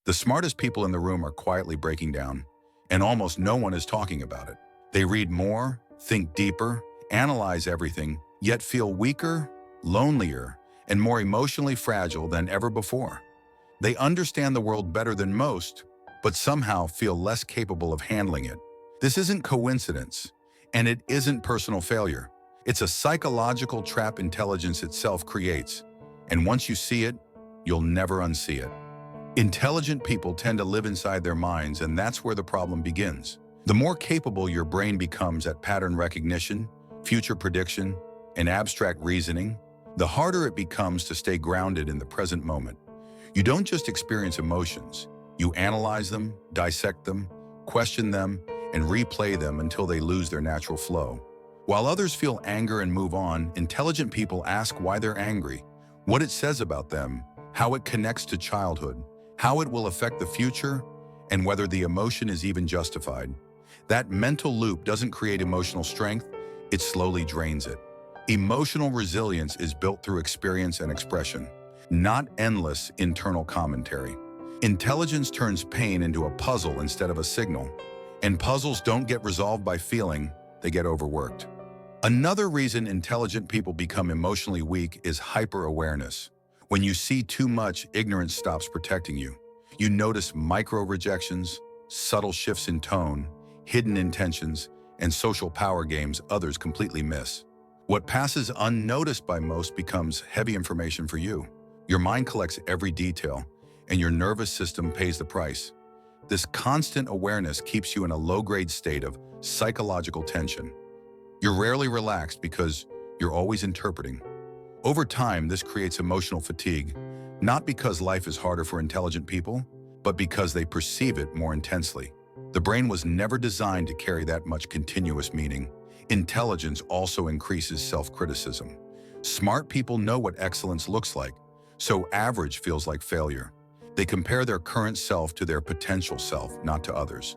The smartest people in the room are quietly breaking down, and almost no one is talking about it. They read more, think deeper, analyze everything, yet feel weaker, lonelier, and more emotionally fragile than ever before. They understand the world better than most, but somehow feel less capable of handling it. This isn't coincidence, and it isn't personal failure. It's a psychological trap intelligence itself creates, and once you see it, you'll never unsee it. Intelligent people tend to live inside their minds, and that's where the problem begins. The more capable your brain becomes at pattern recognition, future prediction, and abstract reasoning, the harder it becomes to stay grounded in the present moment. You don't just experience emotions. You analyze them, dissect them, question them, and replay them until they lose their natural flow. While others feel anger and move on, intelligent people ask why they're angry, what it says about them, how it connects to childhood, how it will affect the future, and whether the emotion is even justified. That mental loop doesn't create emotional strength, it slowly drains it. Emotional resilience is built through experience and expression, not endless internal commentary. Intelligence turns pain into a puzzle instead of a signal, and puzzles don't get resolved by feeling, they get overworked. Another reason intelligent people become emotionally weak is hyper-awareness. When you see too much, ignorance stops protecting you. You notice micro-rejections, subtle shifts in tone, hidden intentions, and social power games others completely miss. What passes unnoticed by most becomes heavy information for you. Your mind collects every detail, and your nervous system pays the price. This constant awareness keeps you in a low-grade state of psychological tension. You're rarely relaxed because you're always interpreting. Over time, this creates emotional fatigue, not because life is harder for intelligent people, but because they perceive it more intensely. The brain was never designed to carry that much continuous meaning. Intelligence also increases self-criticism. Smart people know what excellence looks like, so average feels like failure. They compare their current self to their potential self, not to others.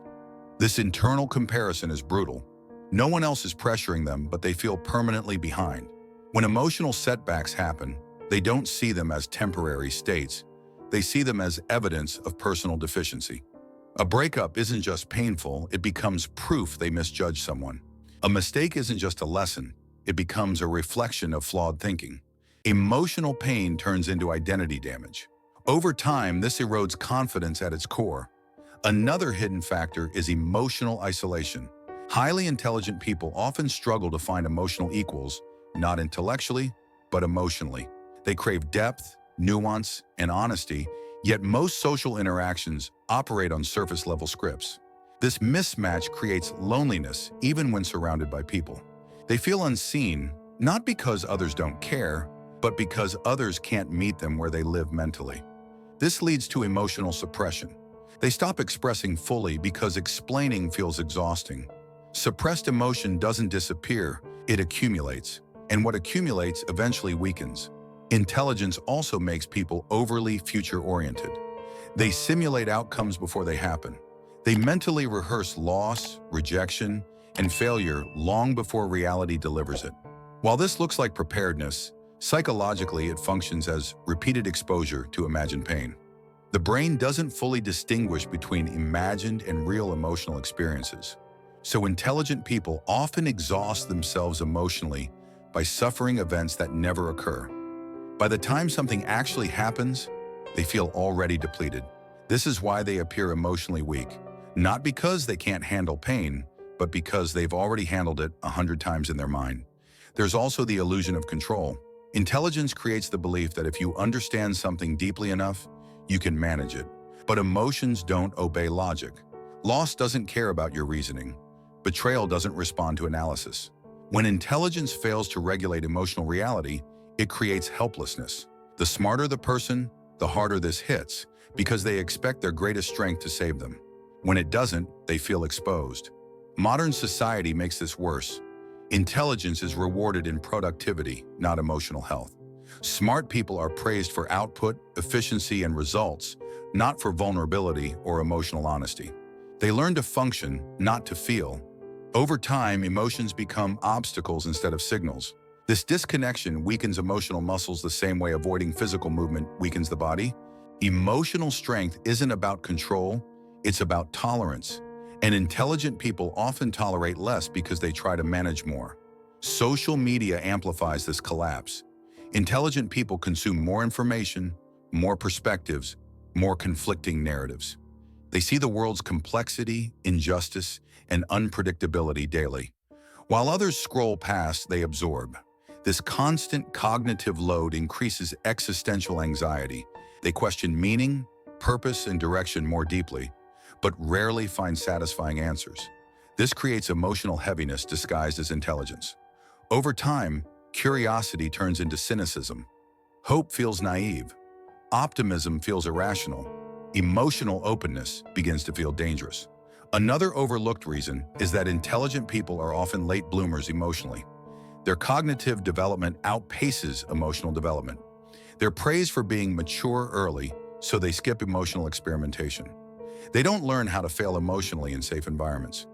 This internal comparison is brutal. No one else is pressuring them, but they feel permanently behind. When emotional setbacks happen, they don't see them as temporary states. They see them as evidence of personal deficiency. A breakup isn't just painful, it becomes proof they misjudged someone. A mistake isn't just a lesson, it becomes a reflection of flawed thinking. Emotional pain turns into identity damage. Over time, this erodes confidence at its core. Another hidden factor is emotional isolation. Highly intelligent people often struggle to find emotional equals, not intellectually, but emotionally. They crave depth, nuance, and honesty, yet most social interactions operate on surface-level scripts. This mismatch creates loneliness even when surrounded by people. They feel unseen, not because others don't care, but because others can't meet them where they live mentally. This leads to emotional suppression. They stop expressing fully because explaining feels exhausting. Suppressed emotion doesn't disappear, it accumulates, and what accumulates eventually weakens. Intelligence also makes people overly future-oriented. They simulate outcomes before they happen. They mentally rehearse loss, rejection, and failure long before reality delivers it. While this looks like preparedness, psychologically it functions as repeated exposure to imagined pain. The brain doesn't fully distinguish between imagined and real emotional experiences. So intelligent people often exhaust themselves emotionally by suffering events that never occur. By the time something actually happens, they feel already depleted. This is why they appear emotionally weak, not because they can't handle pain, but because they've already handled it 100 times in their mind. There's also the illusion of control. Intelligence creates the belief that if you understand something deeply enough, you can manage it. But emotions don't obey logic. Loss doesn't care about your reasoning. Betrayal doesn't respond to analysis. When intelligence fails to regulate emotional reality, it creates helplessness. The smarter the person, the harder this hits, because they expect their greatest strength to save them. When it doesn't, they feel exposed. Modern society makes this worse. Intelligence is rewarded in productivity, not emotional health. Smart people are praised for output, efficiency, and results, not for vulnerability or emotional honesty. They learn to function, not to feel. Over time, emotions become obstacles instead of signals. This disconnection weakens emotional muscles the same way avoiding physical movement weakens the body. Emotional strength isn't about control, it's about tolerance. And intelligent people often tolerate less because they try to manage more. Social media amplifies this collapse. Intelligent people consume more information, more perspectives, more conflicting narratives. They see the world's complexity, injustice, and unpredictability daily. While others scroll past, they absorb. This constant cognitive load increases existential anxiety. They question meaning, purpose, and direction more deeply, but rarely find satisfying answers. This creates emotional heaviness disguised as intelligence. Over time, curiosity turns into cynicism. Hope feels naive. Optimism feels irrational. Emotional openness begins to feel dangerous. Another overlooked reason is that intelligent people are often late bloomers emotionally. Their cognitive development outpaces emotional development. They're praised for being mature early, so they skip emotional experimentation. They don't learn how to fail emotionally in safe environments.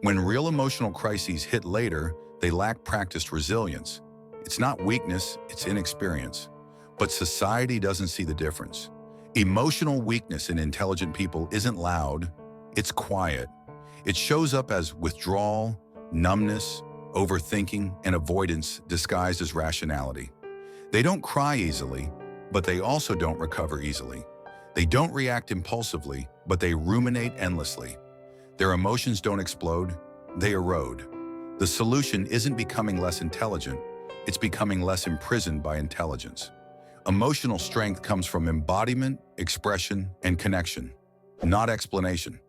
When real emotional crises hit later, they lack practiced resilience. It's not weakness, it's inexperience. But society doesn't see the difference. Emotional weakness in intelligent people isn't loud, it's quiet. It shows up as withdrawal, numbness, overthinking, and avoidance disguised as rationality. They don't cry easily, but they also don't recover easily. They don't react impulsively, but they ruminate endlessly. Their emotions don't explode, they erode. The solution isn't becoming less intelligent, it's becoming less imprisoned by intelligence. Emotional strength comes from embodiment, expression, and connection, not explanation.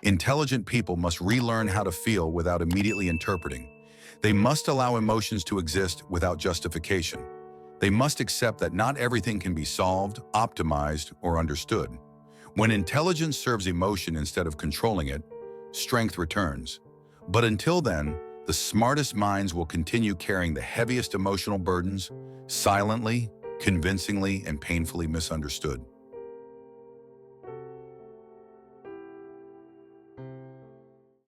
Intelligent people must relearn how to feel without immediately interpreting. They must allow emotions to exist without justification. They must accept that not everything can be solved, optimized, or understood. When intelligence serves emotion instead of controlling it, strength returns. But until then, the smartest minds will continue carrying the heaviest emotional burdens, silently, convincingly, and painfully misunderstood.